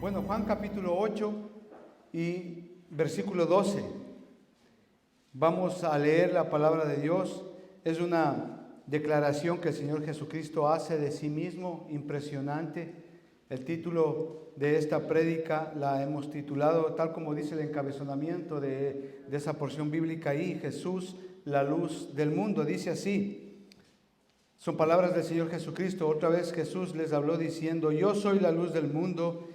Bueno, Juan capítulo 8 y versículo 12. Vamos a leer la palabra de Dios. Es una declaración que el Señor Jesucristo hace de sí mismo, impresionante. El título de esta prédica la hemos titulado, tal como dice el encabezamiento de esa porción bíblica ahí, Jesús, la luz del mundo. Dice así, son palabras del Señor Jesucristo. Otra vez Jesús les habló diciendo, yo soy la luz del mundo.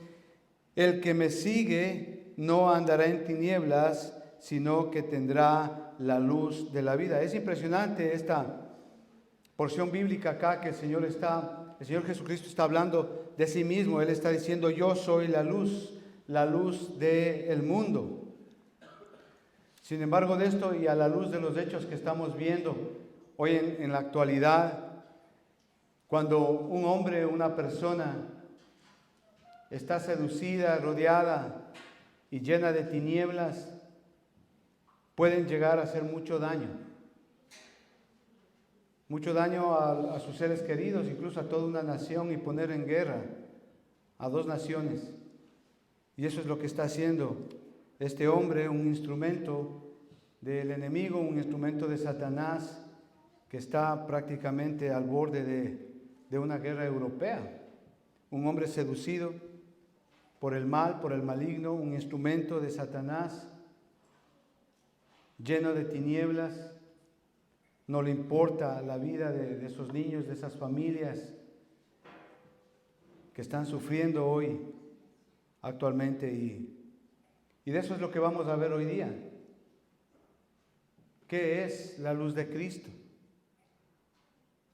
El que me sigue no andará en tinieblas, sino que tendrá la luz de la vida. Es impresionante esta porción bíblica acá que el Señor Jesucristo está hablando de sí mismo. Él está diciendo, yo soy la luz del mundo. Sin embargo de esto y a la luz de los hechos que estamos viendo hoy en la actualidad, cuando un hombre, una persona está seducida, rodeada y llena de tinieblas, pueden llegar a hacer mucho daño. Mucho daño a sus seres queridos, incluso a toda una nación, y poner en guerra a dos naciones. Y eso es lo que está haciendo este hombre, un instrumento del enemigo, un instrumento de Satanás, que está prácticamente al borde de una guerra europea. Un hombre seducido por el mal, por el maligno, un instrumento de Satanás, lleno de tinieblas. No le importa la vida de esos niños, de esas familias que están sufriendo hoy, actualmente, y de eso es lo que vamos a ver hoy día. ¿Qué es la luz de Cristo?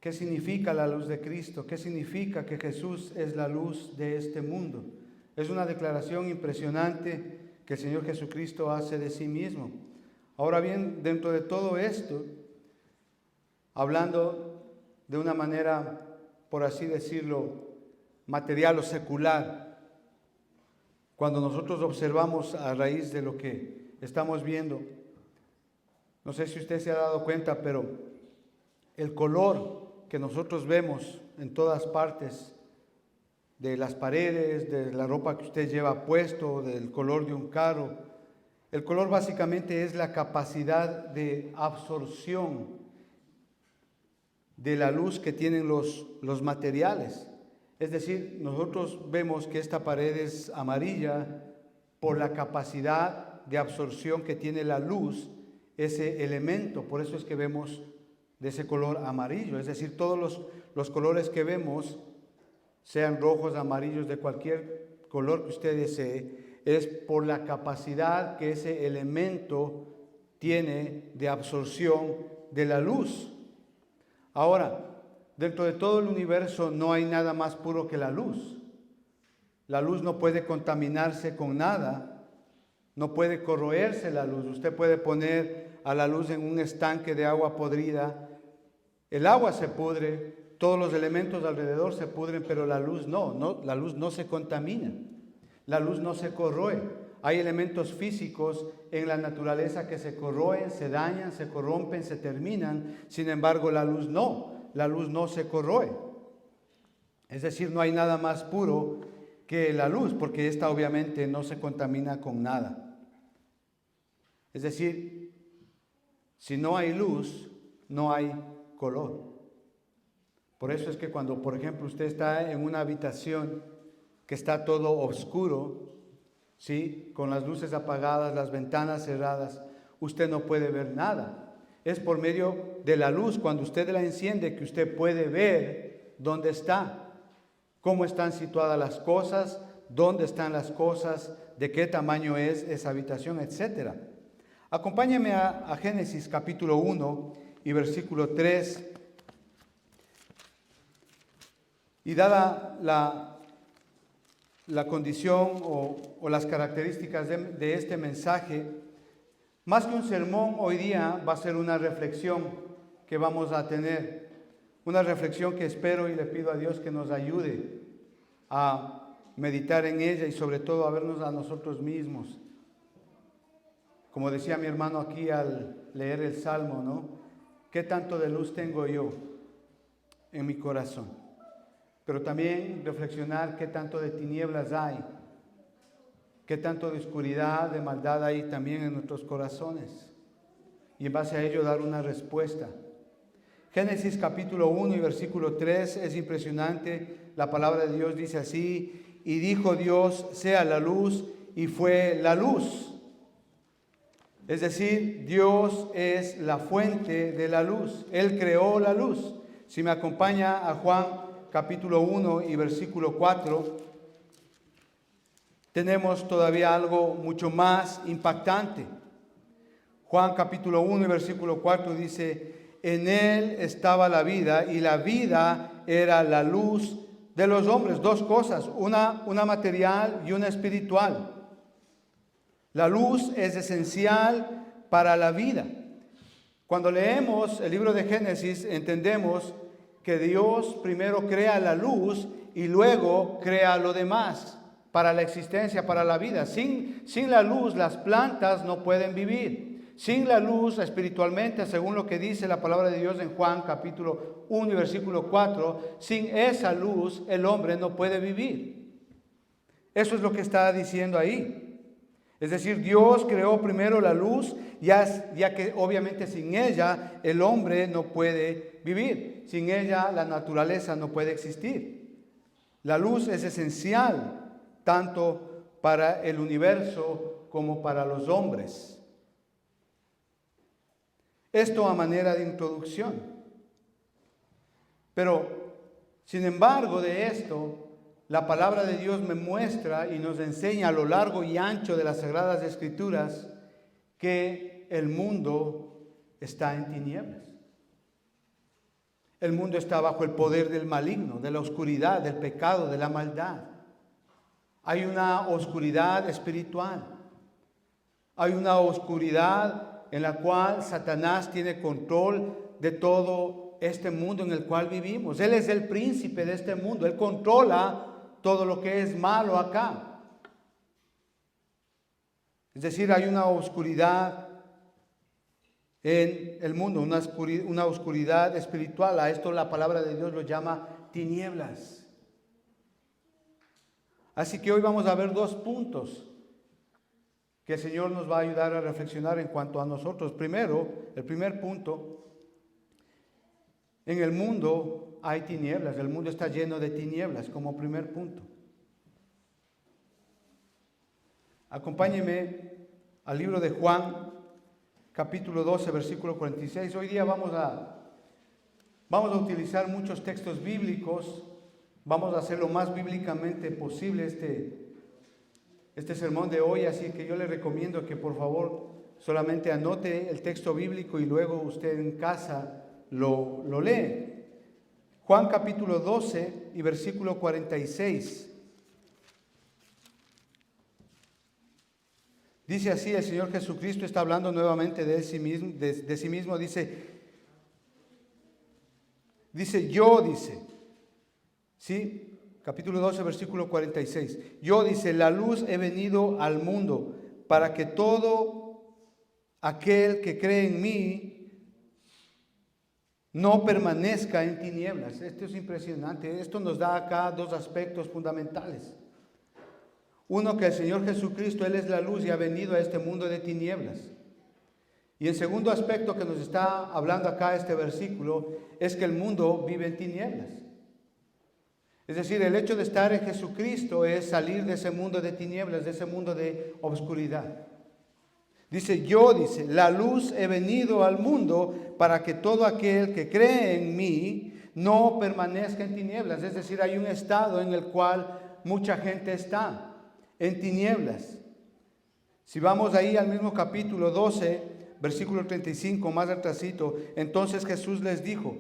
¿Qué significa la luz de Cristo? ¿Qué significa que Jesús es la luz de este mundo? Es una declaración impresionante que el Señor Jesucristo hace de sí mismo. Ahora bien, dentro de todo esto, hablando de una manera, por así decirlo, material o secular, cuando nosotros observamos a raíz de lo que estamos viendo, no sé si usted se ha dado cuenta, pero el color que nosotros vemos en todas partes, de las paredes, de la ropa que usted lleva puesto, del color de un carro, el color básicamente es la capacidad de absorción de la luz que tienen los materiales. Es decir, nosotros vemos que esta pared es amarilla por la capacidad de absorción que tiene la luz, ese elemento. Por eso es que vemos de ese color amarillo. Es decir, todos los colores que vemos, sean rojos, amarillos, de cualquier color que usted desee, es por la capacidad que ese elemento tiene de absorción de la luz. Ahora, dentro de todo el universo no hay nada más puro que la luz. La luz no puede contaminarse con nada, no puede corroerse la luz. Usted puede poner a la luz en un estanque de agua podrida, el agua se pudre, todos los elementos alrededor se pudren, pero la luz no, la luz no se contamina, la luz no se corroe. Hay elementos físicos en la naturaleza que se corroen, se dañan, se corrompen, se terminan. Sin embargo, la luz no se corroe. Es decir, no hay nada más puro que la luz, porque esta obviamente no se contamina con nada. Es decir, si no hay luz, no hay color. Por eso es que cuando, por ejemplo, usted está en una habitación que está todo oscuro, ¿sí?, con las luces apagadas, las ventanas cerradas, usted no puede ver nada. Es por medio de la luz, cuando usted la enciende, que usted puede ver dónde está, cómo están situadas las cosas, dónde están las cosas, de qué tamaño es esa habitación, etc. Acompáñeme a Génesis capítulo 1 y versículo 3. Y dada la condición o las características de este mensaje, más que un sermón, hoy día va a ser una reflexión que vamos a tener, una reflexión que espero y le pido a Dios que nos ayude a meditar en ella y sobre todo a vernos a nosotros mismos. Como decía mi hermano aquí al leer el Salmo, ¿no? ¿Qué tanto de luz tengo yo en mi corazón? Pero también reflexionar qué tanto de tinieblas hay qué tanto de oscuridad, de maldad hay también en nuestros corazones. Y en base a ello dar una respuesta. Génesis capítulo 1 y versículo 3 es impresionante. La palabra de Dios dice así: y dijo Dios, sea la luz, y fue la luz. Es decir, Dios es la fuente de la luz. Él creó la luz. Si me acompaña a Juan capítulo 1 y versículo 4, tenemos todavía algo mucho más impactante. Juan capítulo 1 y versículo 4 dice: en él estaba la vida, y la vida era la luz de los hombres. Dos cosas, una material y una espiritual. La luz es esencial para la vida. Cuando leemos el libro de Génesis, entendemos que Dios primero crea la luz y luego crea lo demás para la existencia, para la vida. Sin la luz, las plantas no pueden vivir. Sin la luz, espiritualmente, según lo que dice la palabra de Dios en Juan capítulo 1 y versículo 4, sin esa luz el hombre no puede vivir. Eso es lo que está diciendo ahí. Es decir, Dios creó primero la luz, ya que obviamente sin ella el hombre no puede vivir. Sin ella la naturaleza no puede existir. La luz es esencial tanto para el universo como para los hombres. Esto a manera de introducción. Pero, sin embargo de esto, la palabra de Dios me muestra y nos enseña a lo largo y ancho de las Sagradas Escrituras que el mundo está en tinieblas. El mundo está bajo el poder del maligno, de la oscuridad, del pecado, de la maldad. Hay una oscuridad espiritual. Hay una oscuridad en la cual Satanás tiene control de todo este mundo en el cual vivimos. Él es el príncipe de este mundo. Él controla todo lo que es malo acá. Es decir, hay una oscuridad en el mundo, una oscuridad espiritual. A esto la palabra de Dios lo llama tinieblas. Así que hoy vamos a ver dos puntos que el Señor nos va a ayudar a reflexionar en cuanto a nosotros. Primero, el primer punto: en el mundo hay tinieblas, el mundo está lleno de tinieblas, como primer punto. Acompáñenme al libro de Juan, capítulo 12, versículo 46. Hoy día vamos a utilizar muchos textos bíblicos. Vamos a hacer lo más bíblicamente posible este sermón de hoy, así que yo le recomiendo que por favor solamente anote el texto bíblico y luego usted en casa lo lee. Juan capítulo 12 y versículo 46. Dice así, el Señor Jesucristo está hablando nuevamente de sí mismo, dice, ¿sí? Capítulo 12, versículo 46. Yo, dice, la luz he venido al mundo para que todo aquel que cree en mí no permanezca en tinieblas. Esto es impresionante. Esto nos da acá dos aspectos fundamentales. Uno, que el Señor Jesucristo, Él es la luz y ha venido a este mundo de tinieblas. Y el segundo aspecto que nos está hablando acá este versículo es que el mundo vive en tinieblas. Es decir, el hecho de estar en Jesucristo es salir de ese mundo de tinieblas, de ese mundo de obscuridad. Dice, la luz he venido al mundo para que todo aquel que cree en mí no permanezca en tinieblas. Es decir, hay un estado en el cual mucha gente está en tinieblas. Si vamos ahí al mismo capítulo 12, versículo 35, más atrasito, entonces Jesús les dijo,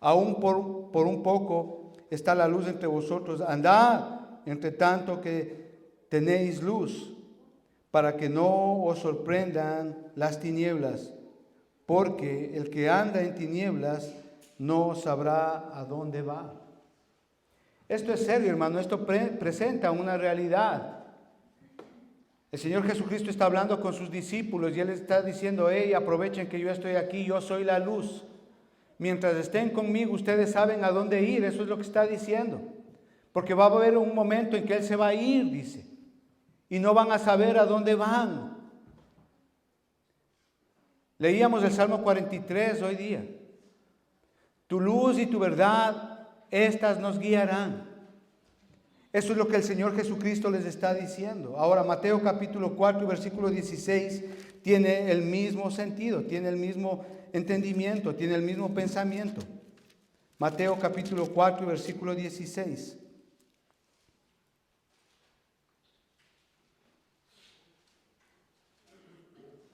aún por un poco está la luz entre vosotros, andad entre tanto que tenéis luz, para que no os sorprendan las tinieblas, porque el que anda en tinieblas no sabrá a dónde va. Esto es serio, hermano, esto presenta una realidad. El Señor Jesucristo está hablando con sus discípulos y Él está diciendo, hey, aprovechen que yo estoy aquí, yo soy la luz. Mientras estén conmigo, ustedes saben a dónde ir. Eso es lo que está diciendo. Porque va a haber un momento en que Él se va a ir, dice. y no van a saber a dónde van. Leíamos el Salmo 43 hoy día. Tu luz y tu verdad, estas nos guiarán. Eso es lo que el Señor Jesucristo les está diciendo. Ahora, Mateo capítulo 4, versículo 16, tiene el mismo sentido, tiene el mismo entendimiento, tiene el mismo pensamiento. Mateo capítulo 4, versículo 16.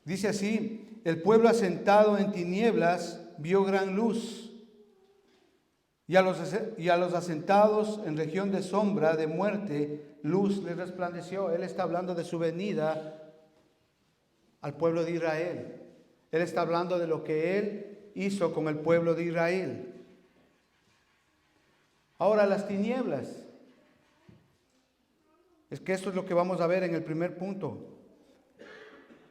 Dice así: el pueblo asentado en tinieblas vio gran luz, y a los asentados en región de sombra de muerte, luz les resplandeció. Él está hablando de su venida al pueblo de Israel. Él está hablando de lo que Él hizo con el pueblo de Israel. Ahora, las tinieblas. Es que esto es lo que vamos a ver en el primer punto.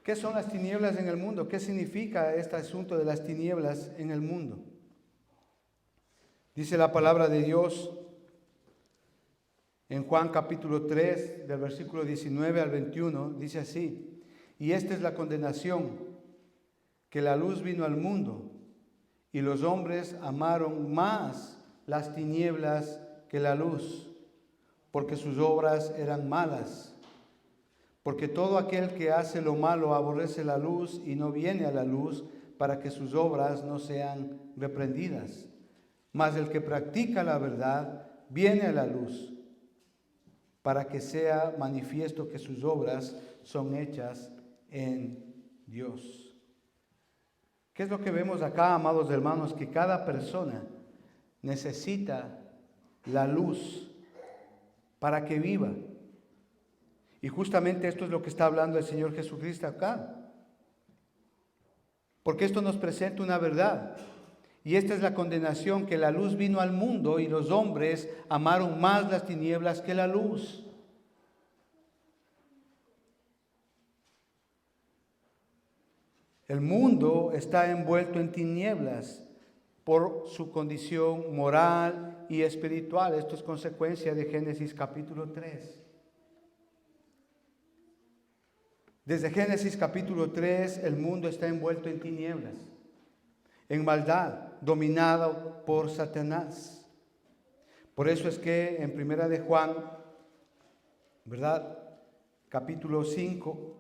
¿Qué son las tinieblas en el mundo? ¿Qué significa este asunto de las tinieblas en el mundo? Dice la palabra de Dios en Juan capítulo 3, del versículo 19 al 21, dice así: y esta es la condenación, que la luz vino al mundo, y los hombres amaron más las tinieblas que la luz, porque sus obras eran malas. Porque todo aquel que hace lo malo aborrece la luz y no viene a la luz, para que sus obras no sean reprendidas. Mas el que practica la verdad viene a la luz, para que sea manifiesto que sus obras son hechas en Dios. ¿Qué es lo que vemos acá, amados hermanos? Que cada persona necesita la luz para que viva. Y justamente esto es lo que está hablando el Señor Jesucristo acá. Porque esto nos presenta una verdad. Y esta es la condenación, que la luz vino al mundo y los hombres amaron más las tinieblas que la luz. El mundo está envuelto en tinieblas por su condición moral y espiritual. Esto es consecuencia de Génesis capítulo 3. Desde Génesis capítulo 3 el mundo está envuelto en tinieblas, en maldad, dominado por Satanás. Por eso es que en Primera de Juan, ¿verdad? Capítulo 5,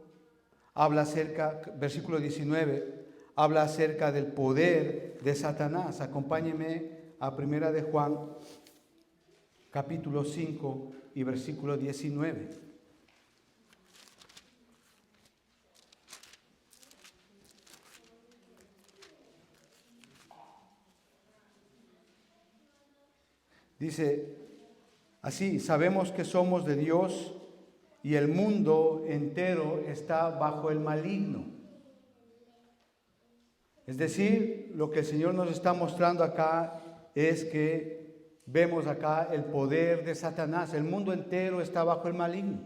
habla acerca, versículo 19, habla acerca del poder de Satanás. Acompáñeme a Primera de Juan, capítulo 5 y versículo 19. Dice así: sabemos que somos de Dios y el mundo entero está bajo el maligno. Es decir, lo que el Señor nos está mostrando acá es que vemos acá el poder de Satanás. El mundo entero está bajo el maligno.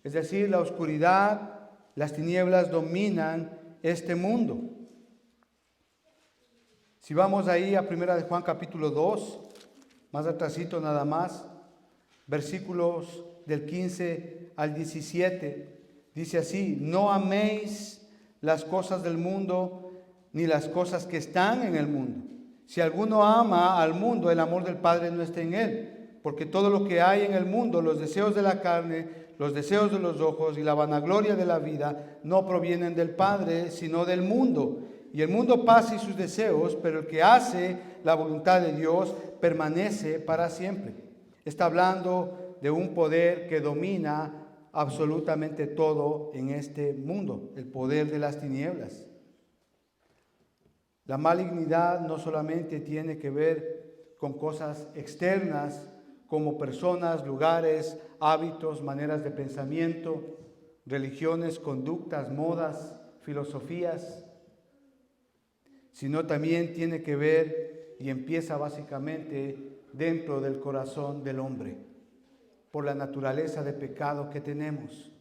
Es decir, la oscuridad, las tinieblas dominan este mundo. Si vamos ahí a Primera de Juan capítulo 2, más atrasito nada más, versículos del 15 al 17, dice así: no améis las cosas del mundo, ni las cosas que están en el mundo. Si alguno ama al mundo, el amor del Padre no está en él. Porque todo lo que hay en el mundo, los deseos de la carne, los deseos de los ojos y la vanagloria de la vida, no provienen del Padre, sino del mundo. Y el mundo pasa y sus deseos, pero el que hace la voluntad de Dios permanece para siempre. Está hablando de un poder que domina absolutamente todo en este mundo, el poder de las tinieblas. La malignidad no solamente tiene que ver con cosas externas, como personas, lugares, hábitos, maneras de pensamiento, religiones, conductas, modas, filosofías, sino también tiene que ver y empieza básicamente dentro del corazón del hombre, por la naturaleza de pecado que tenemos.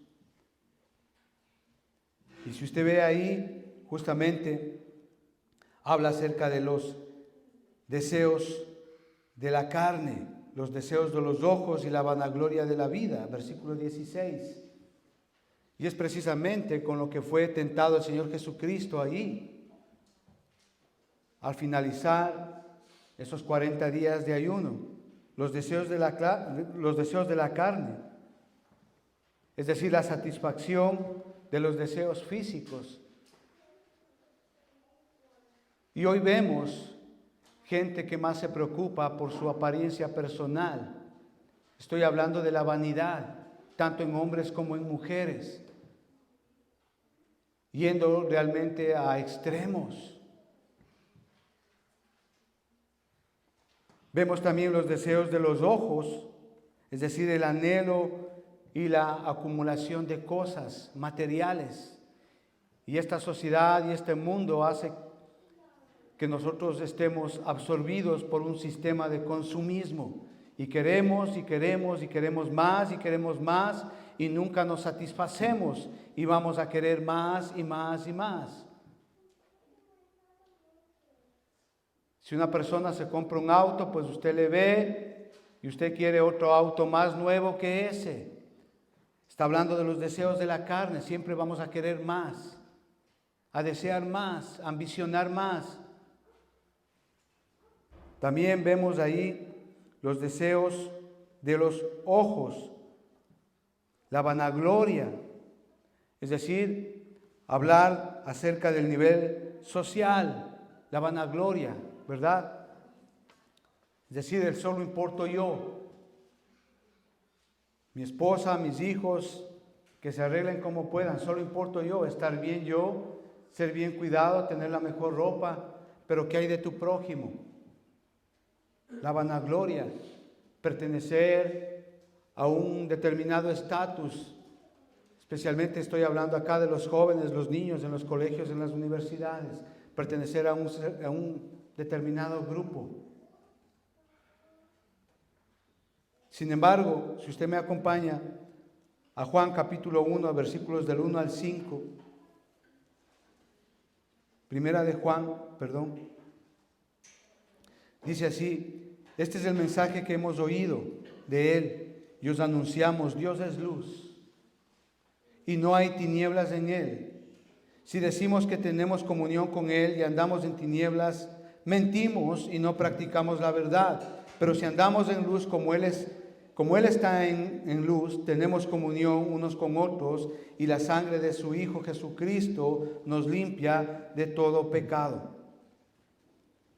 Y si usted ve ahí, justamente habla acerca de los deseos de la carne, los deseos de los ojos y la vanagloria de la vida, versículo 16. Y es precisamente con lo que fue tentado el Señor Jesucristo ahí. Al finalizar esos 40 días de ayuno, los deseos de la carne, es decir, la satisfacción de los deseos físicos. Y hoy vemos gente que más se preocupa por su apariencia personal. Estoy hablando de la vanidad, tanto en hombres como en mujeres, yendo realmente a extremos. Vemos también los deseos de los ojos, es decir, el anhelo y la acumulación de cosas materiales. Y esta sociedad y este mundo hace que nosotros estemos absorbidos por un sistema de consumismo. Y queremos y queremos y queremos más y queremos más y nunca nos satisfacemos y vamos a querer más y más y más. Si una persona se compra un auto, pues usted le ve y usted quiere otro auto más nuevo que ese. Está hablando de los deseos de la carne. Siempre vamos a querer más, a desear más, a ambicionar más. También vemos ahí los deseos de los ojos, la vanagloria, es decir, hablar acerca del nivel social, la vanagloria, ¿verdad? Es decir, el solo importo yo, mi esposa, mis hijos, que se arreglen como puedan, solo importo yo, estar bien yo, ser bien cuidado, tener la mejor ropa, pero ¿qué hay de tu prójimo? La vanagloria, pertenecer a un determinado estatus, especialmente estoy hablando acá de los jóvenes, los niños en los colegios, en las universidades, pertenecer a un determinado grupo. Sin embargo, si usted me acompaña a Juan capítulo 1, versículos del 1 al 5, primera de Juan, dice así: este es el mensaje que hemos oído de Él y os anunciamos: Dios es luz y no hay tinieblas en Él. Si decimos que tenemos comunión con Él y andamos en tinieblas, mentimos y no practicamos la verdad. Pero si andamos en luz como Él está en luz, tenemos comunión unos con otros y la sangre de su Hijo Jesucristo nos limpia de todo pecado.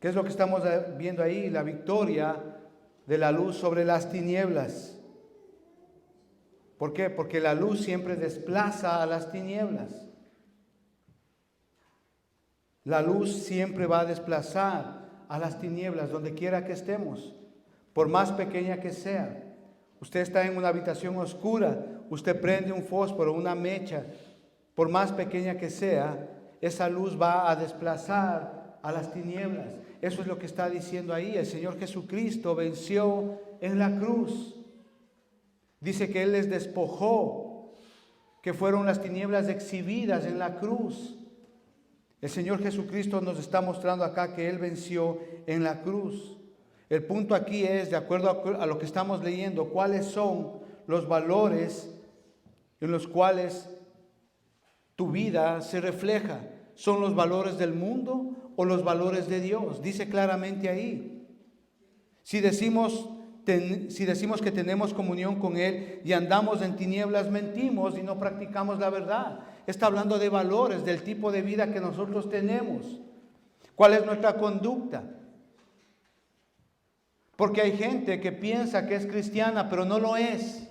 ¿Qué es lo que estamos viendo ahí? La victoria de la luz sobre las tinieblas. ¿Por qué? Porque la luz siempre desplaza a las tinieblas. La luz siempre va a desplazar a las tinieblas donde quiera que estemos, por más pequeña que sea. Usted está en una habitación oscura, usted prende un fósforo, una mecha, por más pequeña que sea, esa luz va a desplazar a las tinieblas. Eso es lo que está diciendo ahí. El Señor Jesucristo venció en la cruz. Dice que Él les despojó, que fueron las tinieblas exhibidas en la cruz. El Señor Jesucristo nos está mostrando acá que Él venció en la cruz. El punto aquí es, de acuerdo a lo que estamos leyendo, cuáles son los valores en los cuales tu vida se refleja. ¿Son los valores del mundo o los valores de Dios? Dice claramente ahí. Si decimos que tenemos comunión con Él y andamos en tinieblas, mentimos y no practicamos la verdad. Está hablando de valores, del tipo de vida que nosotros tenemos. ¿Cuál es nuestra conducta? Porque hay gente que piensa que es cristiana, pero no lo es.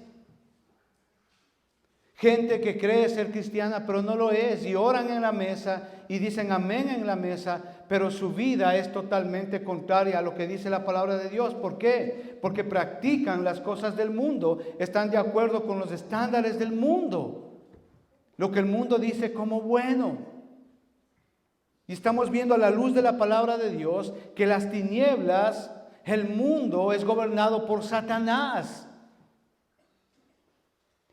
Gente que cree ser cristiana, pero no lo es, y oran en la mesa y dicen amén en la mesa, pero su vida es totalmente contraria a lo que dice la palabra de Dios. ¿Por qué? Porque practican las cosas del mundo, están de acuerdo con los estándares del mundo, lo que el mundo dice como bueno. Y estamos viendo a la luz de la palabra de Dios que las tinieblas, el mundo es gobernado por Satanás.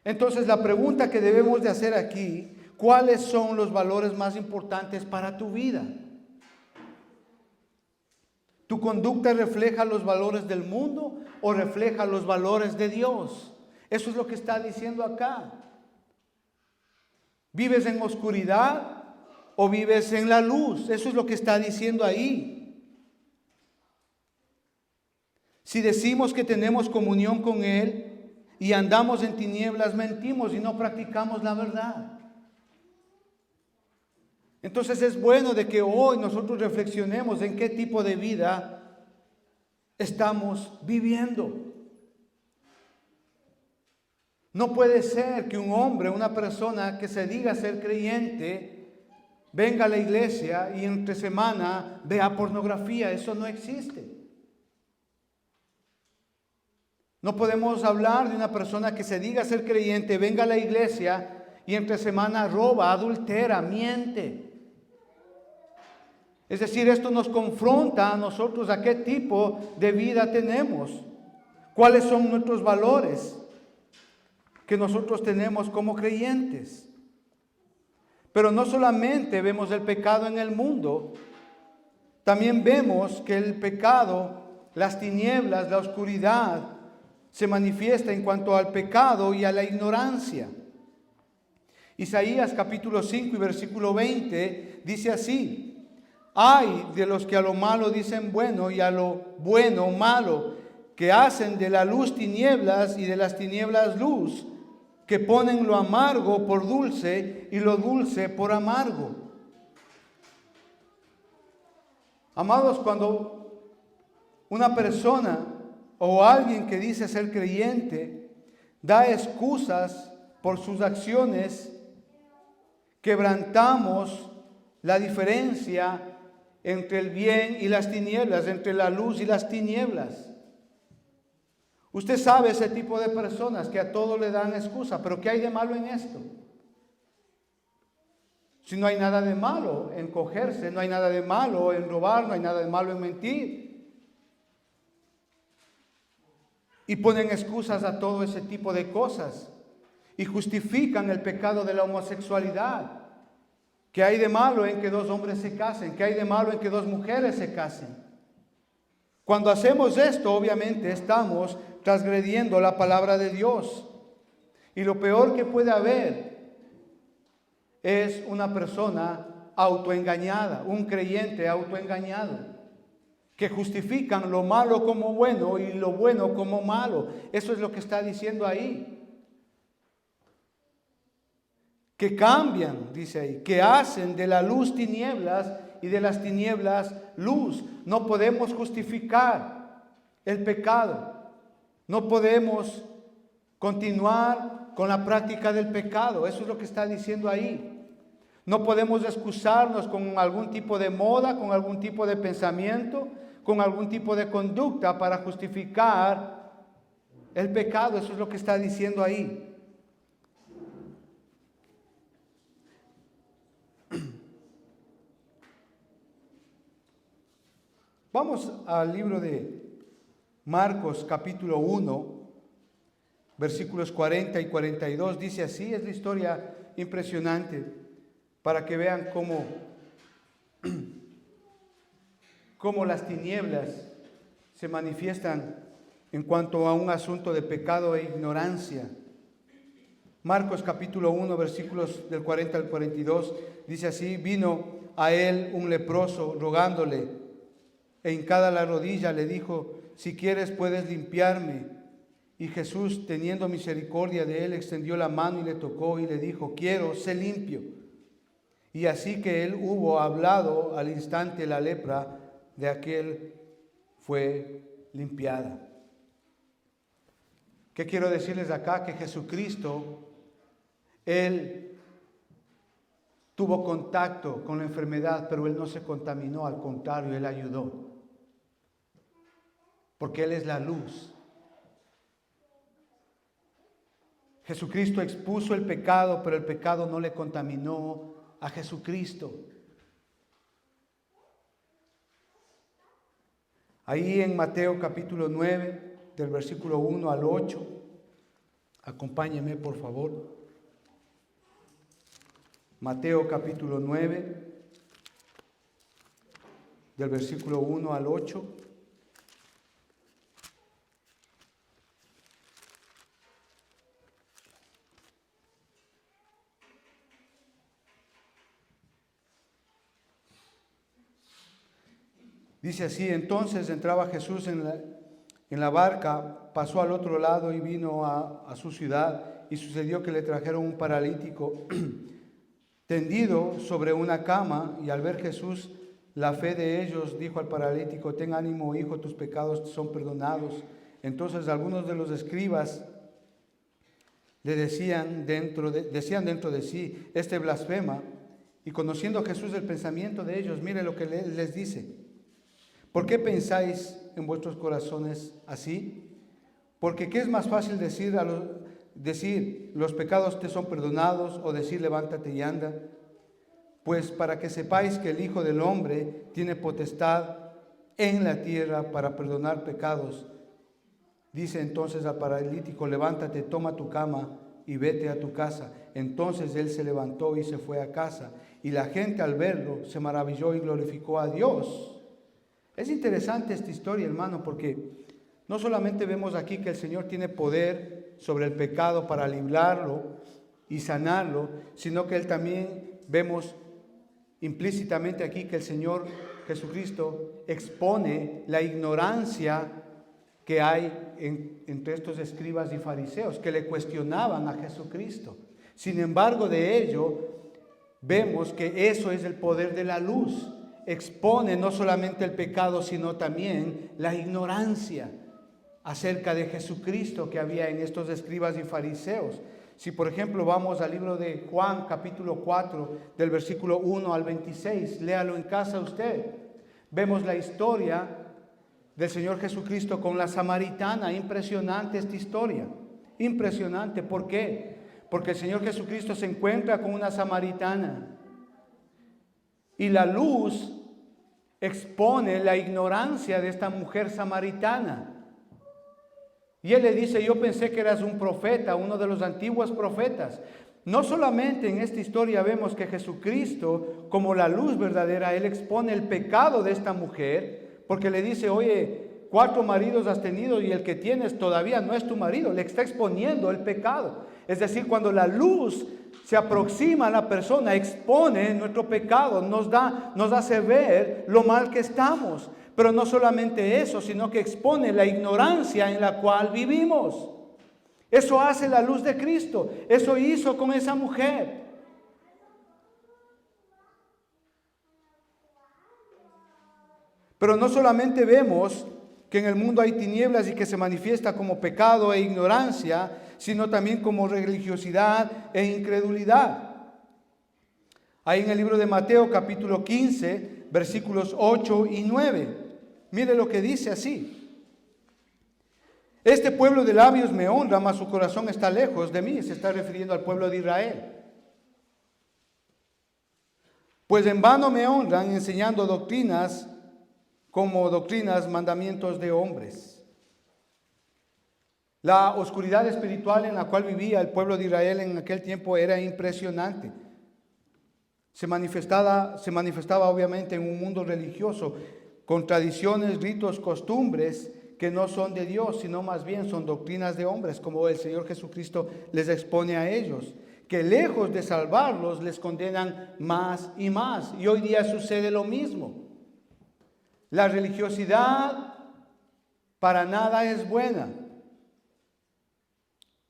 Entonces la pregunta que debemos de hacer aquí: ¿cuáles son los valores más importantes para tu vida? ¿Tu conducta refleja los valores del mundo o refleja los valores de Dios? Eso es lo que está diciendo acá. ¿Vives en oscuridad o vives en la luz? Eso es lo que está diciendo ahí. Si decimos que tenemos comunión con Él y andamos en tinieblas, mentimos y no practicamos la verdad. Entonces es bueno de que hoy nosotros reflexionemos en qué tipo de vida estamos viviendo. No puede ser que un hombre, una persona que se diga ser creyente, venga a la iglesia y entre semana vea pornografía. Eso no existe. No podemos hablar de una persona que se diga ser creyente, venga a la iglesia y entre semana roba, adultera, miente. Es decir, esto nos confronta a nosotros a qué tipo de vida tenemos, cuáles son nuestros valores que nosotros tenemos como creyentes. Pero no solamente vemos el pecado en el mundo, también vemos que el pecado, las tinieblas, la oscuridad, se manifiesta en cuanto al pecado y a la ignorancia. Isaías capítulo 5 y versículo 20 dice así: ay de los que a lo malo dicen bueno y a lo bueno malo, que hacen de la luz tinieblas y de las tinieblas luz, que ponen lo amargo por dulce y lo dulce por amargo. Amados, cuando una persona o alguien que dice ser creyente da excusas por sus acciones, quebrantamos la diferencia entre el bien y las tinieblas, entre la luz y las tinieblas. Usted sabe ese tipo de personas que a todo le dan excusa, pero ¿qué hay de malo en esto? Si no hay nada de malo en cogerse, no hay nada de malo en robar, no hay nada de malo en mentir. Y ponen excusas a todo ese tipo de cosas y justifican el pecado de la homosexualidad. ¿Qué hay de malo en que dos hombres se casen? ¿Qué hay de malo en que dos mujeres se casen? Cuando hacemos esto, obviamente estamos transgrediendo la palabra de Dios. Y lo peor que puede haber es una persona autoengañada, un creyente autoengañado, que justifican lo malo como bueno y lo bueno como malo. Eso es lo que está diciendo ahí. Que cambian, dice ahí, que hacen de la luz tinieblas y de las tinieblas luz. No podemos justificar el pecado. No podemos continuar con la práctica del pecado. Eso es lo que está diciendo ahí. No podemos excusarnos con algún tipo de moda, con algún tipo de pensamiento, con algún tipo de conducta para justificar el pecado. Eso es lo que está diciendo ahí. Vamos al libro de Marcos capítulo 1, versículos 40 y 42. Dice así, es la historia impresionante para que vean cómo las tinieblas se manifiestan en cuanto a un asunto de pecado e ignorancia. Marcos capítulo 1, versículos del 40 al 42, dice así: vino a él un leproso rogándole, e hincada la rodilla le dijo: si quieres puedes limpiarme. Y Jesús, teniendo misericordia de él, extendió la mano y le tocó y le dijo: quiero, sé limpio. Y así que él hubo hablado, al instante la lepra de aquel fue limpiada. ¿Qué quiero decirles acá? Que Jesucristo, Él tuvo contacto con la enfermedad, pero Él no se contaminó, al contrario, Él ayudó. Porque Él es la luz. Jesucristo expuso el pecado, pero el pecado no le contaminó a Jesucristo. Ahí en Mateo capítulo 9, del versículo 1 al 8, acompáñeme por favor. Mateo capítulo 9, del versículo 1 al 8. Dice así: entonces entraba Jesús en la barca, pasó al otro lado y vino a su ciudad, y sucedió que le trajeron un paralítico tendido sobre una cama, y al ver Jesús la fe de ellos, dijo al paralítico: ten ánimo, hijo, tus pecados te son perdonados. Entonces algunos de los escribas le decían dentro de sí: este blasfema. Y conociendo Jesús el pensamiento de ellos, mire lo que les dice: ¿por qué pensáis en vuestros corazones así? Porque ¿qué es más fácil decir los pecados te son perdonados, o decir levántate y anda? Pues para que sepáis que el Hijo del Hombre tiene potestad en la tierra para perdonar pecados. Dice entonces al paralítico: levántate, toma tu cama y vete a tu casa. Entonces él se levantó y se fue a casa, y la gente al verlo se maravilló y glorificó a Dios. Es interesante esta historia, hermano, porque no solamente vemos aquí que el Señor tiene poder sobre el pecado para librarlo y sanarlo, sino que Él también vemos implícitamente aquí que el Señor Jesucristo expone la ignorancia que hay entre estos escribas y fariseos, que le cuestionaban a Jesucristo. Sin embargo, de ello vemos que eso es el poder de la luz. Expone no solamente el pecado, sino también la ignorancia acerca de Jesucristo que había en estos escribas y fariseos. Si por ejemplo vamos al libro de Juan, capítulo 4, del versículo 1 al 26, léalo en casa usted. Vemos la historia del Señor Jesucristo con la samaritana. Impresionante esta historia, impresionante. ¿Por qué? Porque el Señor Jesucristo se encuentra con una samaritana, y la luz expone la ignorancia de esta mujer samaritana. Y Él le dice: yo pensé que eras un profeta, uno de los antiguos profetas. No solamente en esta historia vemos que Jesucristo, como la luz verdadera, Él expone el pecado de esta mujer, porque le dice: oye, 4 maridos has tenido y el que tienes todavía no es tu marido. Le está exponiendo el pecado. Es decir, cuando la luz se aproxima a la persona, expone nuestro pecado, nos hace ver lo mal que estamos. Pero no solamente eso, sino que expone la ignorancia en la cual vivimos. Eso hace la luz de Cristo. Eso hizo con esa mujer. Pero no solamente vemos que en el mundo hay tinieblas y que se manifiesta como pecado e ignorancia, sino también como religiosidad e incredulidad. Ahí en el libro de Mateo, capítulo 15, versículos 8 y 9. Mire lo que dice así: este pueblo de labios me honra, mas su corazón está lejos de mí. Se está refiriendo al pueblo de Israel. Pues en vano me honran, enseñando doctrinas como doctrinas, mandamientos de hombres. La oscuridad espiritual en la cual vivía el pueblo de Israel en aquel tiempo era impresionante. Se manifestaba obviamente en un mundo religioso, con tradiciones, ritos, costumbres que no son de Dios, sino más bien son doctrinas de hombres, como el Señor Jesucristo les expone a ellos, que lejos de salvarlos les condenan más y más. Y hoy día sucede lo mismo. La religiosidad para nada es buena.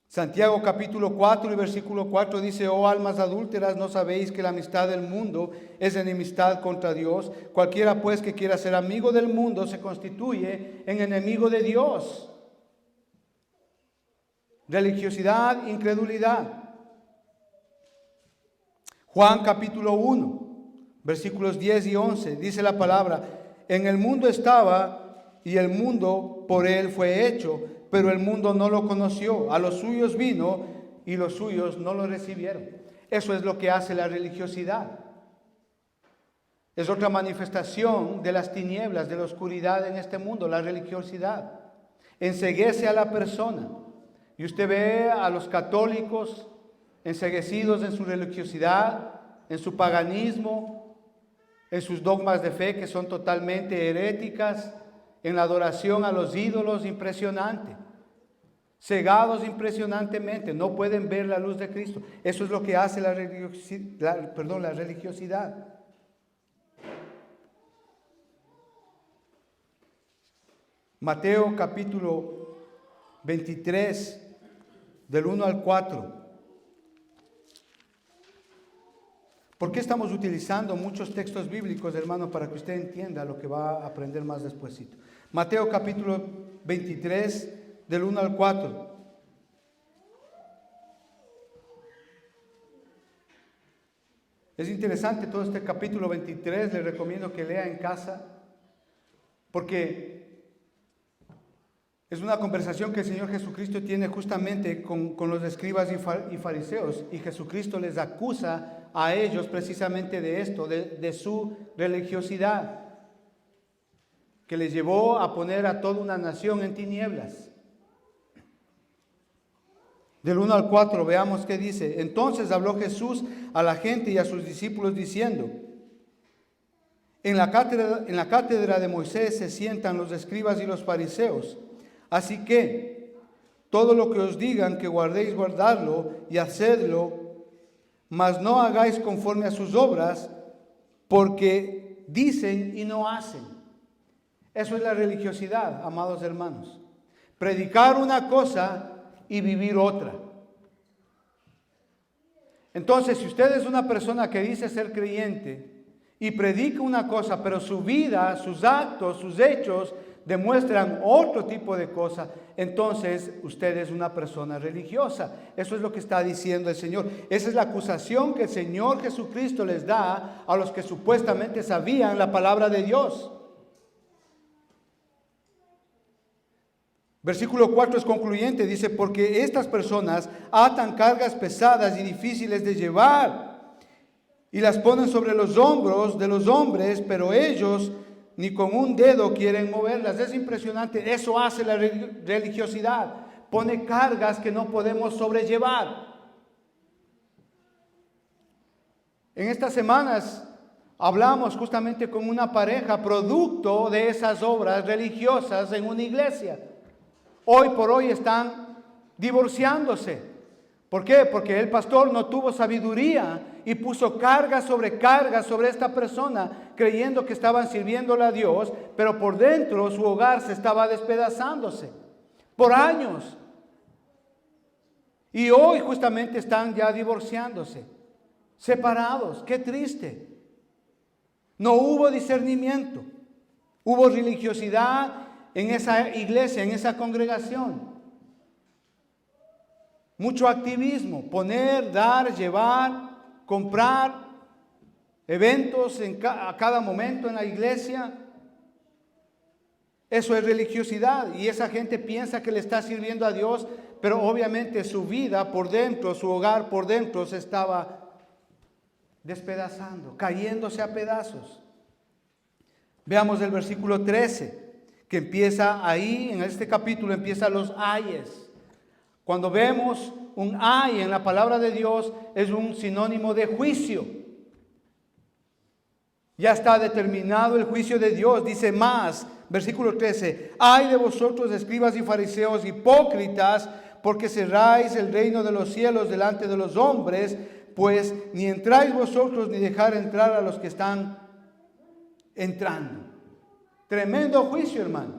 Santiago capítulo 4 y versículo 4 dice: oh almas adúlteras, ¿no sabéis que la amistad del mundo es enemistad contra Dios? Cualquiera pues que quiera ser amigo del mundo se constituye en enemigo de Dios. Religiosidad, incredulidad. Juan capítulo 1, versículos 10 y 11, dice la palabra: en el mundo estaba y el mundo por él fue hecho, pero el mundo no lo conoció. A los suyos vino y los suyos no lo recibieron. Eso es lo que hace la religiosidad. Es otra manifestación de las tinieblas, de la oscuridad en este mundo, la religiosidad. Enceguece a la persona. Y usted ve a los católicos enceguecidos en su religiosidad, en su paganismo, en sus dogmas de fe que son totalmente heréticas, en la adoración a los ídolos, impresionante. Cegados impresionantemente, no pueden ver la luz de Cristo. Eso es lo que hace la religiosidad. Mateo capítulo 23, del 1 al 4. ¿Por qué estamos utilizando muchos textos bíblicos, hermano, para que usted entienda lo que va a aprender más despuesito? Mateo capítulo 23, del 1 al 4. Es interesante todo este capítulo 23, le recomiendo que lea en casa, porque es una conversación que el Señor Jesucristo tiene justamente con los escribas y fariseos, y Jesucristo les acusa a ellos precisamente de esto, de su religiosidad, que les llevó a poner a toda una nación en tinieblas. Del 1 al 4, veamos qué dice. Entonces habló Jesús a la gente y a sus discípulos diciendo: en la cátedra de Moisés se sientan los escribas y los fariseos. Así que todo lo que os digan que guardéis, guardadlo y hacedlo, mas no hagáis conforme a sus obras, porque dicen y no hacen. Eso es la religiosidad, amados hermanos. Predicar una cosa y vivir otra. Entonces, si usted es una persona que dice ser creyente y predica una cosa, pero su vida, sus actos, sus hechos demuestran otro tipo de cosa, entonces usted es una persona religiosa. Eso es lo que está diciendo el Señor. Esa es la acusación que el Señor Jesucristo les da a los que supuestamente sabían la palabra de Dios. Versículo 4 es concluyente, dice: porque estas personas atan cargas pesadas y difíciles de llevar y las ponen sobre los hombros de los hombres, pero ellos ni con un dedo quieren moverlas. Es impresionante, eso hace la religiosidad, pone cargas que no podemos sobrellevar. En estas semanas hablamos justamente con una pareja producto de esas obras religiosas en una iglesia. Hoy por hoy están divorciándose. ¿Por qué? Porque el pastor no tuvo sabiduría y puso carga sobre esta persona, creyendo que estaban sirviéndole a Dios, pero por dentro su hogar se estaba despedazándose por años. Y hoy justamente están ya divorciándose, separados. ¡Qué triste! No hubo discernimiento, hubo religiosidad en esa iglesia, en esa congregación. Mucho activismo, poner, dar, llevar, comprar, eventos a cada momento en la iglesia. Eso es religiosidad, y esa gente piensa que le está sirviendo a Dios, pero obviamente su vida por dentro, su hogar por dentro se estaba despedazando, cayéndose a pedazos. Veamos el versículo 13. Que empieza ahí, en este capítulo empiezan los ayes. Cuando vemos un ay en la palabra de Dios, es un sinónimo de juicio. Ya está determinado el juicio de Dios. Dice más, versículo 13: ay de vosotros, escribas y fariseos hipócritas, porque cerráis el reino de los cielos delante de los hombres, pues ni entráis vosotros ni dejar entrar a los que están entrando. Tremendo juicio, hermano.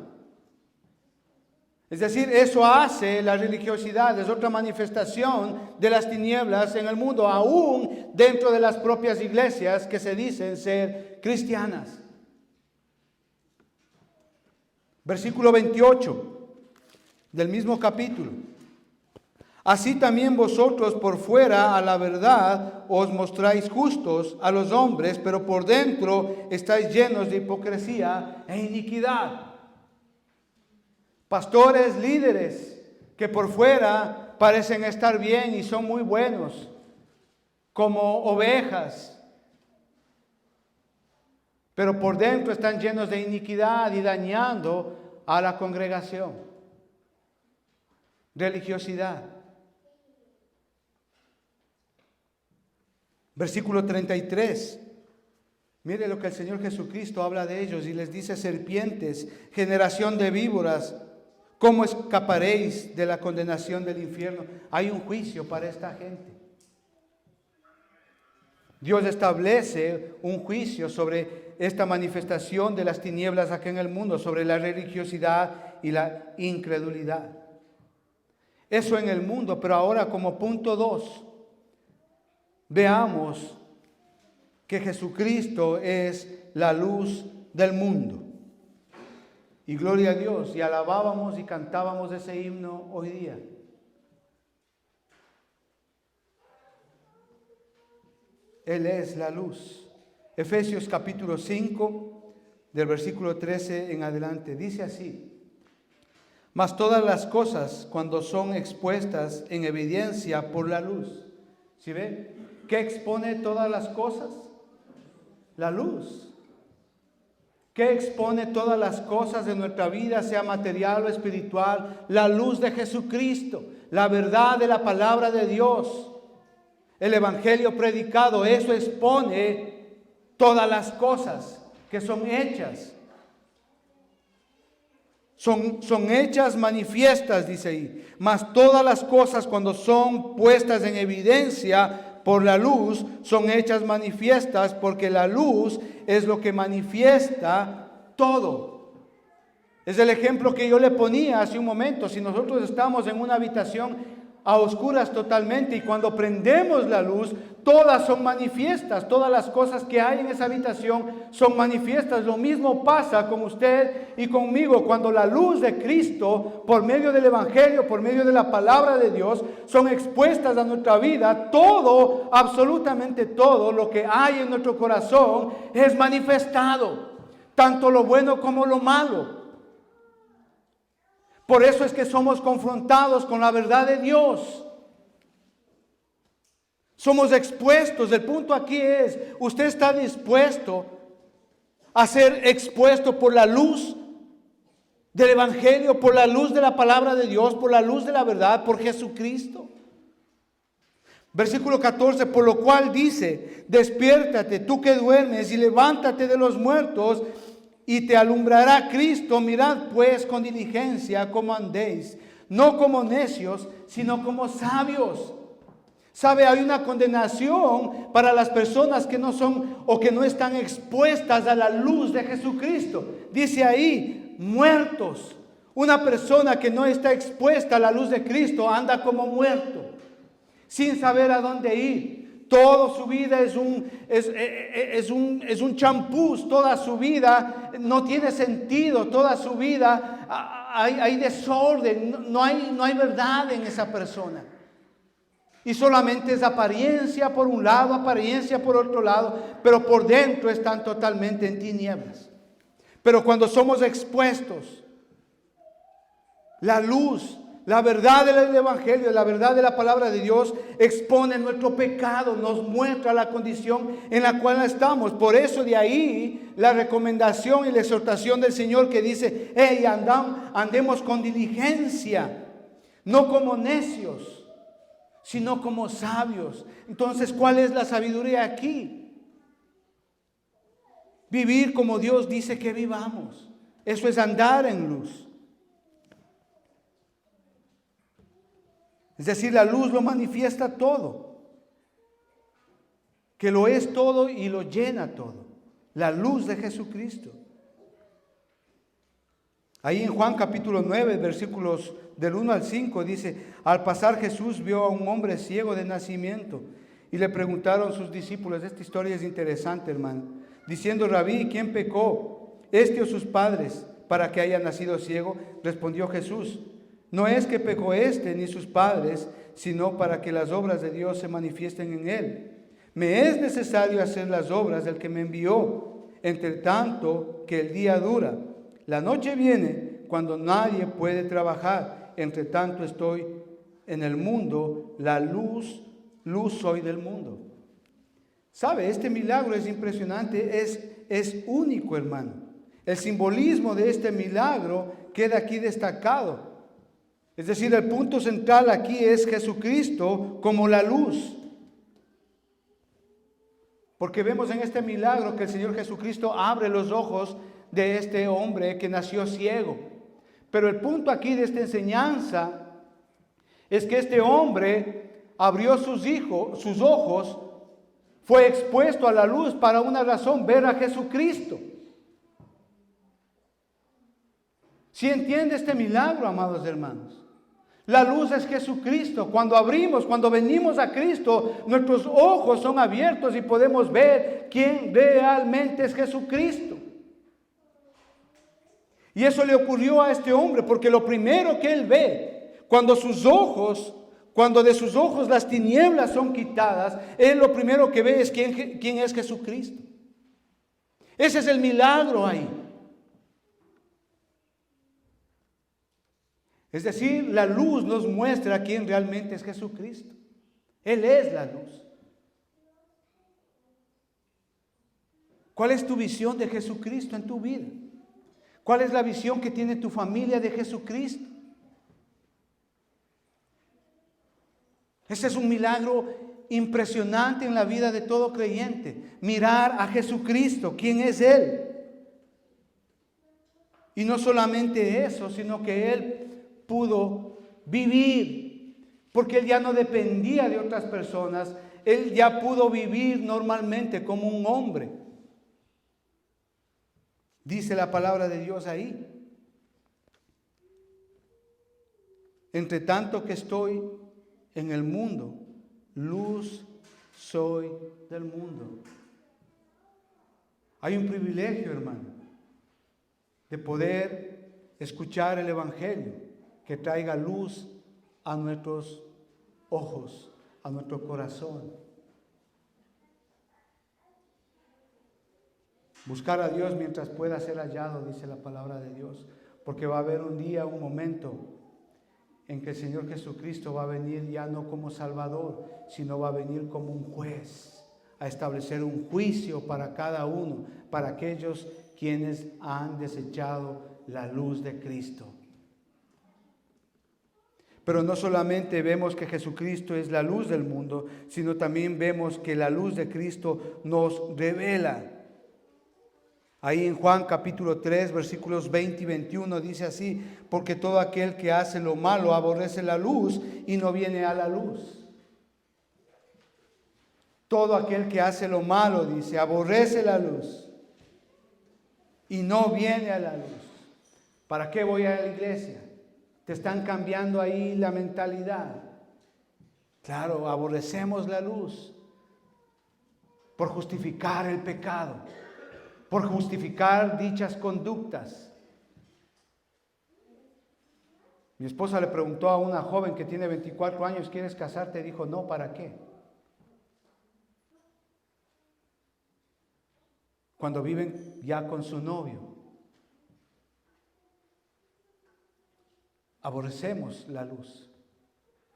Es decir, eso hace la religiosidad, es otra manifestación de las tinieblas en el mundo, aún dentro de las propias iglesias que se dicen ser cristianas. Versículo 28 del mismo capítulo: así también vosotros por fuera a la verdad os mostráis justos a los hombres, pero por dentro estáis llenos de hipocresía e iniquidad. Pastores, líderes que por fuera parecen estar bien y son muy buenos, como ovejas, pero por dentro están llenos de iniquidad y dañando a la congregación. Religiosidad. Versículo 33. Mire lo que el Señor Jesucristo habla de ellos y les dice: serpientes, generación de víboras, ¿cómo escaparéis de la condenación del infierno? Hay un juicio para esta gente. Dios establece un juicio sobre esta manifestación de las tinieblas acá en el mundo, sobre la religiosidad y la incredulidad. Eso en el mundo, pero ahora como punto 2, veamos que Jesucristo es la luz del mundo. Y gloria a Dios, y alabábamos y cantábamos ese himno hoy día. Él es la luz. Efesios capítulo 5, del versículo 13 en adelante, dice así: mas todas las cosas, cuando son expuestas en evidencia por la luz. ¿Sí ve? ¿Qué expone todas las cosas? La luz. ¿Qué expone todas las cosas de nuestra vida, sea material o espiritual? La luz de Jesucristo, la verdad de la palabra de Dios, el evangelio predicado. Eso expone todas las cosas que son hechas. Son hechas manifiestas, dice ahí. Mas todas las cosas, cuando son puestas en evidencia por la luz, son hechas manifiestas, porque la luz es lo que manifiesta todo. Es el ejemplo que yo le ponía hace un momento. Si nosotros estamos en una habitación a oscuras totalmente, y cuando prendemos la luz, todas son manifiestas, todas las cosas que hay en esa habitación son manifiestas. Lo mismo pasa con usted y conmigo. Cuando la luz de Cristo, por medio del evangelio, por medio de la palabra de Dios, son expuestas a nuestra vida, todo, absolutamente todo lo que hay en nuestro corazón es manifestado, tanto lo bueno como lo malo. Por eso es que somos confrontados con la verdad de Dios. Somos expuestos. El punto aquí es, ¿usted está dispuesto a ser expuesto por la luz del evangelio, por la luz de la palabra de Dios, por la luz de la verdad, por Jesucristo? Versículo 14, por lo cual dice: despiértate tú que duermes y levántate de los muertos, y te alumbrará Cristo. Mirad pues con diligencia cómo andéis, no como necios, sino como sabios. ¿Sabe? Hay una condenación para las personas que no son o que no están expuestas a la luz de Jesucristo. Dice ahí, muertos. Una persona que no está expuesta a la luz de Cristo anda como muerto, sin saber a dónde ir. Toda su vida es un champús, toda su vida no tiene sentido, toda su vida hay desorden, no hay verdad en esa persona. Y solamente es apariencia por un lado, apariencia por otro lado, pero por dentro están totalmente en tinieblas. Pero cuando somos expuestos, la luz, la verdad del evangelio, la verdad de la palabra de Dios expone nuestro pecado, nos muestra la condición en la cual estamos. Por eso de ahí la recomendación y la exhortación del Señor que dice: hey, andemos con diligencia, no como necios, sino como sabios. Entonces, ¿cuál es la sabiduría aquí? Vivir como Dios dice que vivamos. Eso es andar en luz. Es decir, la luz lo manifiesta todo, que lo es todo y lo llena todo. La luz de Jesucristo. Ahí en Juan capítulo 9, versículos del 1 al 5 dice: al pasar Jesús vio a un hombre ciego de nacimiento y le preguntaron sus discípulos. Esta historia es interesante, hermano. Diciendo: Rabí, ¿quién pecó, este o sus padres, para que haya nacido ciego? Respondió Jesús: no es que pecó este ni sus padres, sino para que las obras de Dios se manifiesten en él. Me es necesario hacer las obras del que me envió, entre tanto que el día dura. La noche viene cuando nadie puede trabajar. Entre tanto estoy en el mundo, la luz soy del mundo. ¿Sabe? Este milagro es impresionante, es único, hermano. El simbolismo de este milagro queda aquí destacado. Es decir, el punto central aquí es Jesucristo como la luz. Porque vemos en este milagro que el Señor Jesucristo abre los ojos de este hombre que nació ciego. Pero el punto aquí de esta enseñanza es que este hombre abrió sus ojos, fue expuesto a la luz para una razón: ver a Jesucristo. ¿Sí entiende este milagro, amados hermanos? La luz es Jesucristo. Cuando abrimos, cuando venimos a Cristo, nuestros ojos son abiertos y podemos ver quién realmente es Jesucristo. Y eso le ocurrió a este hombre, porque lo primero que él ve, cuando de sus ojos las tinieblas son quitadas, él lo primero que ve es quién es Jesucristo. Ese es el milagro ahí. Es decir, la luz nos muestra quién realmente es Jesucristo. Él es la luz. ¿Cuál es tu visión de Jesucristo en tu vida? ¿Cuál es la visión que tiene tu familia de Jesucristo? Ese es un milagro impresionante en la vida de todo creyente. Mirar a Jesucristo, quién es Él. Y no solamente eso, sino que Él pudo vivir, porque Él ya no dependía de otras personas. Él ya pudo vivir normalmente como un hombre. Dice la palabra de Dios ahí. Entre tanto que estoy en el mundo, luz soy del mundo. Hay un privilegio, hermano, de poder escuchar el Evangelio que traiga luz a nuestros ojos, a nuestro corazón. Buscar a Dios mientras pueda ser hallado, dice la palabra de Dios, porque va a haber un día, un momento en que el Señor Jesucristo va a venir ya no como Salvador, sino va a venir como un juez, a establecer un juicio para cada uno, para aquellos quienes han desechado la luz de Cristo. Pero no solamente vemos que Jesucristo es la luz del mundo, sino también vemos que la luz de Cristo nos revela. Ahí en Juan capítulo 3, versículos 20 y 21 dice así: porque todo aquel que hace lo malo aborrece la luz y no viene a la luz. Todo aquel que hace lo malo, dice, aborrece la luz y no viene a la luz. ¿Para qué voy a la iglesia? Te están cambiando ahí la mentalidad. Claro, aborrecemos la luz por justificar el pecado, por justificar dichas conductas. Mi esposa le preguntó a una joven que tiene 24 años, ¿quieres casarte? Dijo, no, ¿para qué? Cuando viven ya con su novio. Aborrecemos la luz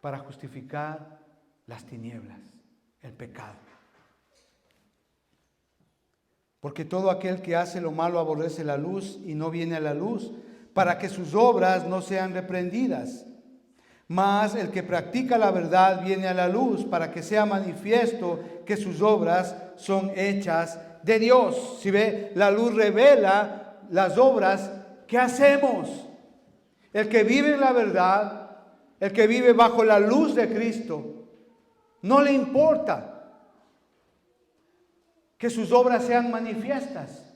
para justificar las tinieblas, el pecado. Porque todo aquel que hace lo malo aborrece la luz y no viene a la luz, para que sus obras no sean reprendidas. Mas el que practica la verdad viene a la luz, para que sea manifiesto que sus obras son hechas de Dios. Si ve, la luz revela las obras que hacemos. El que vive en la verdad, el que vive bajo la luz de Cristo, no le importa que sus obras sean manifiestas.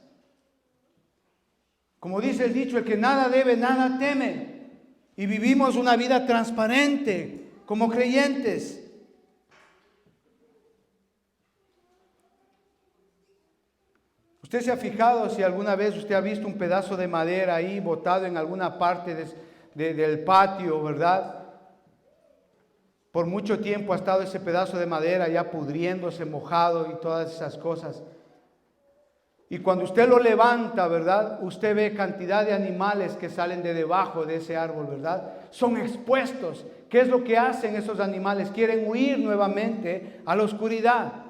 Como dice el dicho, el que nada debe, nada teme. Y vivimos una vida transparente como creyentes. Usted se ha fijado si alguna vez usted ha visto un pedazo de madera ahí botado en alguna parte del patio, ¿verdad? Por mucho tiempo ha estado ese pedazo de madera ya pudriéndose, mojado y todas esas cosas. Y cuando usted lo levanta, ¿verdad? Usted ve cantidad de animales que salen de debajo de ese árbol, ¿verdad? Son expuestos. ¿Qué es lo que hacen esos animales? Quieren huir nuevamente a la oscuridad.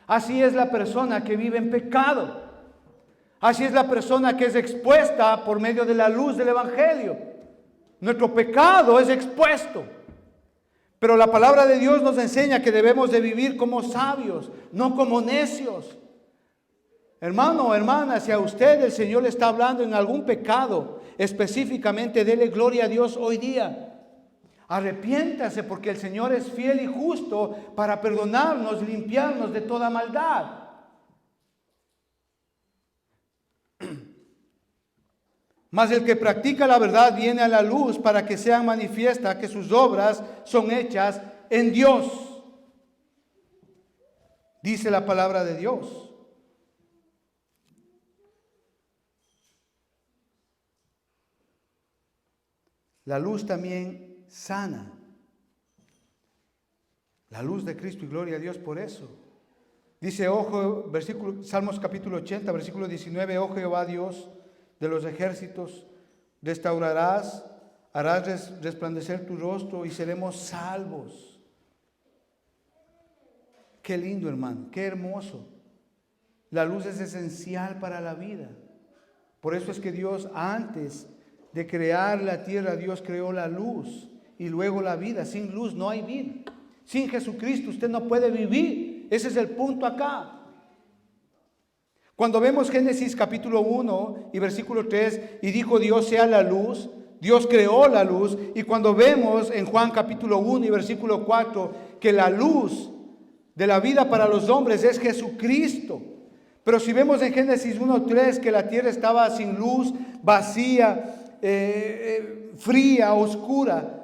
Así es la persona que vive en pecado. Así es la persona que es expuesta por medio de la luz del Evangelio. Nuestro pecado es expuesto. Pero la palabra de Dios nos enseña que debemos de vivir como sabios, no como necios. Hermano o hermana, si a usted el Señor le está hablando en algún pecado, específicamente dele gloria a Dios hoy día. Arrepiéntase, porque el Señor es fiel y justo para perdonarnos, limpiarnos de toda maldad. Mas el que practica la verdad viene a la luz para que sean manifiestas que sus obras son hechas en Dios. Dice la palabra de Dios. La luz también sana. La luz de Cristo, y gloria a Dios por eso. Dice, Salmos capítulo 80, versículo 19, oh Jehová Dios de los ejércitos, restaurarás, harás resplandecer tu rostro y seremos salvos. Qué lindo, hermano, qué hermoso. La luz es esencial para la vida. Por eso es que Dios, antes de crear la tierra, Dios creó la luz y luego la vida. Sin luz no hay vida. Sin Jesucristo usted no puede vivir. Ese es el punto acá. Cuando vemos Génesis capítulo 1 y versículo 3, y dijo Dios sea la luz, Dios creó la luz. Y cuando vemos en Juan capítulo 1 y versículo 4 que la luz de la vida para los hombres es Jesucristo. Pero si vemos en Génesis 1:3 que la tierra estaba sin luz, vacía, fría, oscura.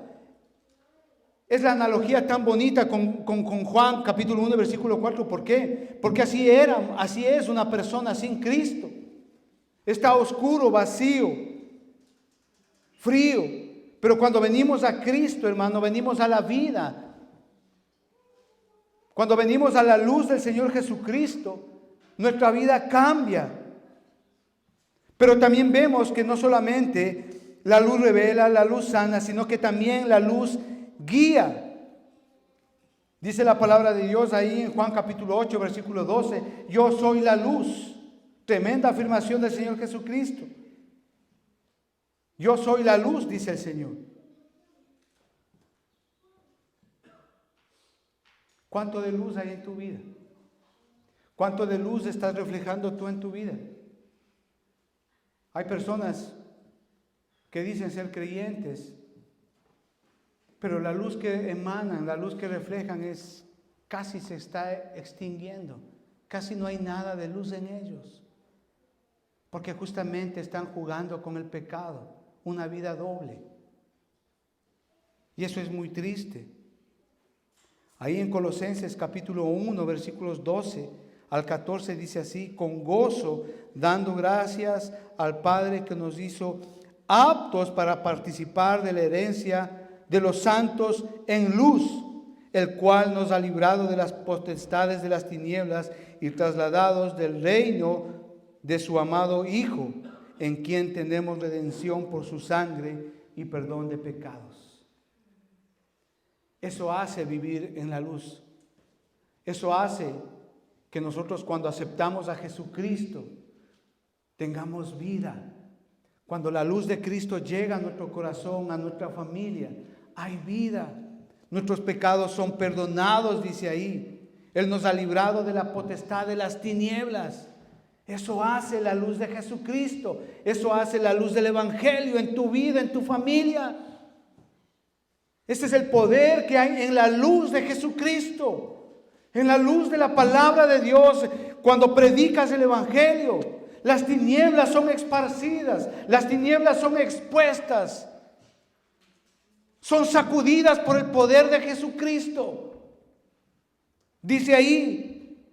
Es la analogía tan bonita con Juan capítulo 1 versículo 4. ¿Por qué? Porque así es una persona sin Cristo. Está oscuro, vacío, frío. Pero cuando venimos a Cristo, hermano, venimos a la vida. Cuando venimos a la luz del Señor Jesucristo, nuestra vida cambia. Pero también vemos que no solamente la luz revela, la luz sana, sino que también la luz guía. Dice la palabra de Dios ahí en Juan capítulo 8, versículo 12, yo soy la luz. Tremenda afirmación del Señor Jesucristo. Yo soy la luz, dice el Señor. ¿Cuánto de luz hay en tu vida? ¿Cuánto de luz estás reflejando tú en tu vida? Hay personas que dicen ser creyentes, pero la luz que emanan, la luz que reflejan casi se está extinguiendo. Casi no hay nada de luz en ellos. Porque justamente están jugando con el pecado, una vida doble. Y eso es muy triste. Ahí en Colosenses capítulo 1, versículos 12 al 14 dice así, con gozo, dando gracias al Padre que nos hizo aptos para participar de la herencia de los santos en luz, el cual nos ha librado de las potestades de las tinieblas y trasladados del reino de su amado Hijo, en quien tenemos redención por su sangre y perdón de pecados. Eso hace vivir en la luz. Eso hace que nosotros cuando aceptamos a Jesucristo tengamos vida. Cuando la luz de Cristo llega a nuestro corazón, a nuestra familia, hay vida. Nuestros pecados son perdonados, dice ahí. Él nos ha librado de la potestad de las tinieblas. Eso hace la luz de Jesucristo. Eso hace la luz del Evangelio en tu vida, en tu familia. Este es el poder que hay en la luz de Jesucristo. En la luz de la palabra de Dios. Cuando predicas el Evangelio, las tinieblas son esparcidas. Las tinieblas son expuestas. Son sacudidas por el poder de Jesucristo. Dice ahí,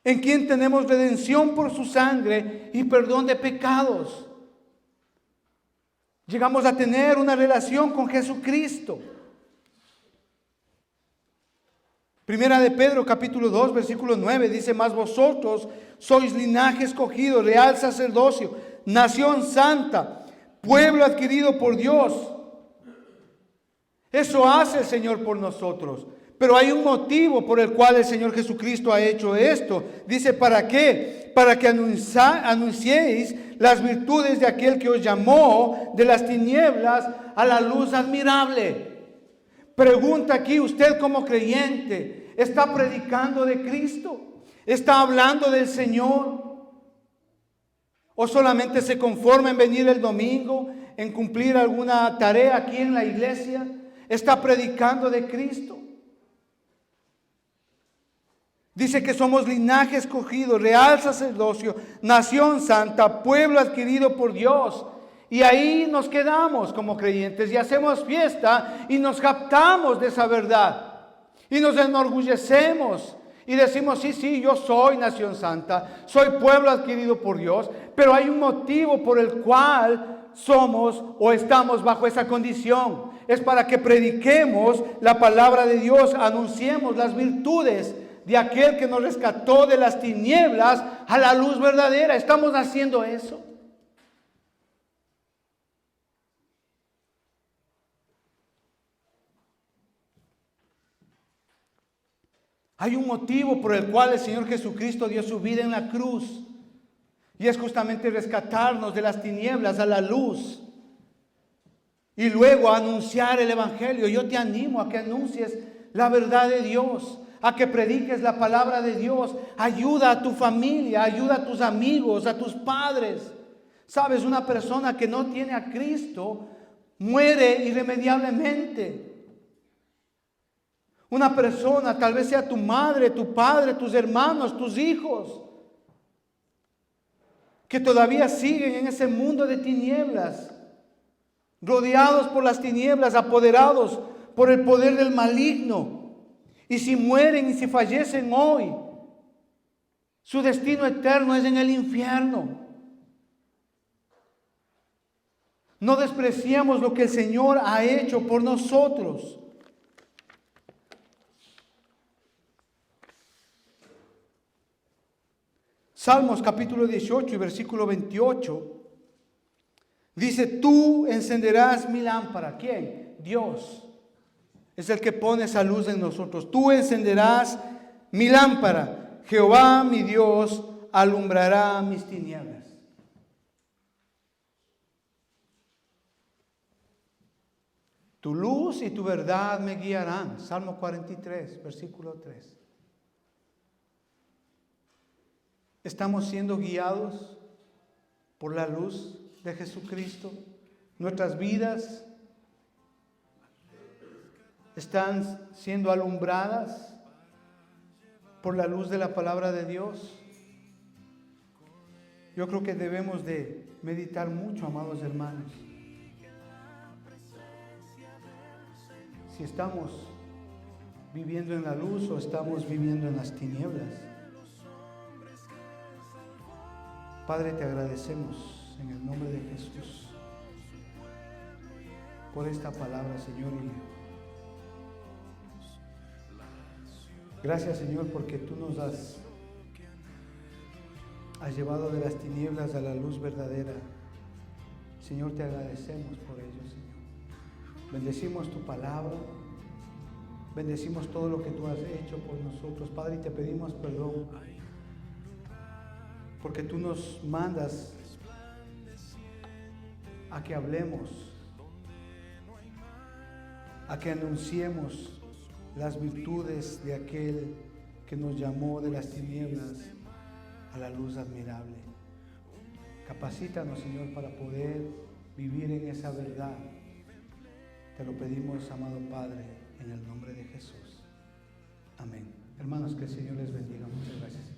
en quien tenemos redención por su sangre y perdón de pecados. Llegamos a tener una relación con Jesucristo. Primera de Pedro capítulo 2 versículo 9 dice, mas vosotros sois linaje escogido, real sacerdocio, nación santa, pueblo adquirido por Dios. Eso hace el Señor por nosotros. Pero hay un motivo por el cual el Señor Jesucristo ha hecho esto. Dice, ¿para qué? Para que anunciéis las virtudes de aquel que os llamó de las tinieblas a la luz admirable. Pregunta aquí, usted como creyente, ¿está predicando de Cristo? ¿Está hablando del Señor? ¿O solamente se conforma en venir el domingo, en cumplir alguna tarea aquí en la iglesia? ¿Está predicando de Cristo? Dice que somos linaje escogido, real sacerdocio, nación santa, pueblo adquirido por Dios. Y ahí nos quedamos como creyentes y hacemos fiesta y nos captamos de esa verdad. Y nos enorgullecemos y decimos, sí, yo soy nación santa, soy pueblo adquirido por Dios. Pero hay un motivo por el cual somos o estamos bajo esa condición. Es para que prediquemos la palabra de Dios, anunciemos las virtudes de aquel que nos rescató de las tinieblas a la luz verdadera. ¿Estamos haciendo eso? Hay un motivo por el cual el Señor Jesucristo dio su vida en la cruz. Y es justamente rescatarnos de las tinieblas a la luz. Y luego anunciar el Evangelio. Yo te animo a que anuncies la verdad de Dios, a que prediques la palabra de Dios. Ayuda a tu familia, ayuda a tus amigos, a tus padres. Sabes, una persona que no tiene a Cristo muere irremediablemente. Una persona, tal vez sea tu madre, tu padre, tus hermanos, tus hijos, que todavía siguen en ese mundo de tinieblas, rodeados por las tinieblas, apoderados por el poder del maligno. Y si mueren y si fallecen hoy, su destino eterno es en el infierno. No despreciemos lo que el Señor ha hecho por nosotros. Salmos capítulo 18 y versículo 28 dice: tú encenderás mi lámpara. ¿Quién? Dios. Es el que pone esa luz en nosotros. Tú encenderás mi lámpara. Jehová mi Dios alumbrará mis tinieblas. Tu luz y tu verdad me guiarán. Salmo 43, versículo 3. ¿Estamos siendo guiados por la luz de Jesucristo? ¿Nuestras vidas están siendo alumbradas por la luz de la palabra de Dios? Yo creo que debemos de meditar mucho, amados hermanos. Si estamos viviendo en la luz o estamos viviendo en las tinieblas. Padre, te agradecemos en el nombre de Jesús por esta palabra, Señor. Y gracias, Señor, porque tú nos has llevado de las tinieblas a la luz verdadera. Señor, te agradecemos por ello, Señor. Bendecimos tu palabra, bendecimos todo lo que tú has hecho por nosotros, Padre, y te pedimos perdón. Porque tú nos mandas a que hablemos, a que anunciemos las virtudes de aquel que nos llamó de las tinieblas a la luz admirable. Capacítanos, Señor, para poder vivir en esa verdad. Te lo pedimos, amado Padre, en el nombre de Jesús. Amén. Hermanos, que el Señor les bendiga. Muchas gracias.